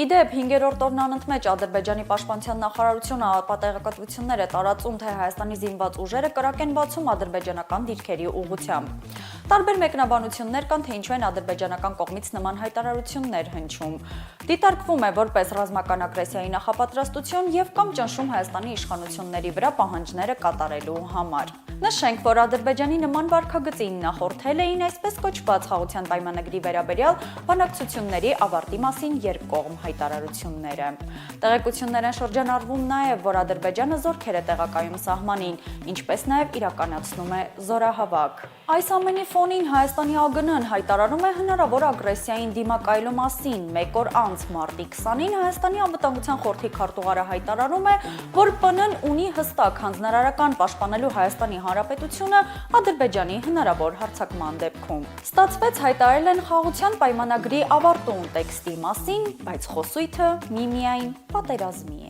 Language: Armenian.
Իդեպ 5-րդ օրն անընդմեջ Ադրբեջանի պաշտպանության նախարարությունը պատեղեկատվություններ է տարածում, թե Հայաստանի զինված ուժերը կրակ են բացում ադրբեջանական դիրքերի ուղղությամբ։ Տարբեր մեկնաբանություններ կան, թե ինչու են ադրբեջանական կողմից նման հայտարարություններ հնչում։ Դիտարկվում է որպես ռազմական ագրեսիայի նախապատրաստություն եւ կամ ճնշում Հայաստանի իշխանությունների վրա պահանջները կատարելու համար։ Նշենք, որ Ադրբեջանի նման վարքագծին նախորդել էին այսպես կոչված խաղաղության պայմանագրի վերաբերյալ բանակցությունների ավարտի մասին երկկողմ հայտարարությունները։ Տեղեկություններ են շրջանառվում նաև, որ Ադրբեջանը զորքեր է տեղակայում սահմանին, ինչպես նաև իրականացնում է զորահավաք։ Այս ամենի ֆոնին Հայաստանի ԱԳՆ-ն հայտարարում է հնարավոր ագրեսիային դիմակայելու մասին։ Մեկ օր անց մարտի 20-ին Հայաստանի անվտանգության խորհրդի քարտուղարը հայտարարում է, որ ՊՆ-ն ունի հստակ հանձնարարական պաշտպանելու Հայաստանի Հանրապետությունը Ադրբեջանի հնարավոր հարձակման դեպքում։ Ստացվեց հայտարարել են խաղաղության պայմանագրի ավարտուն տեքստի մասին, բայց խոսույթը միմիայն պատերազմի է։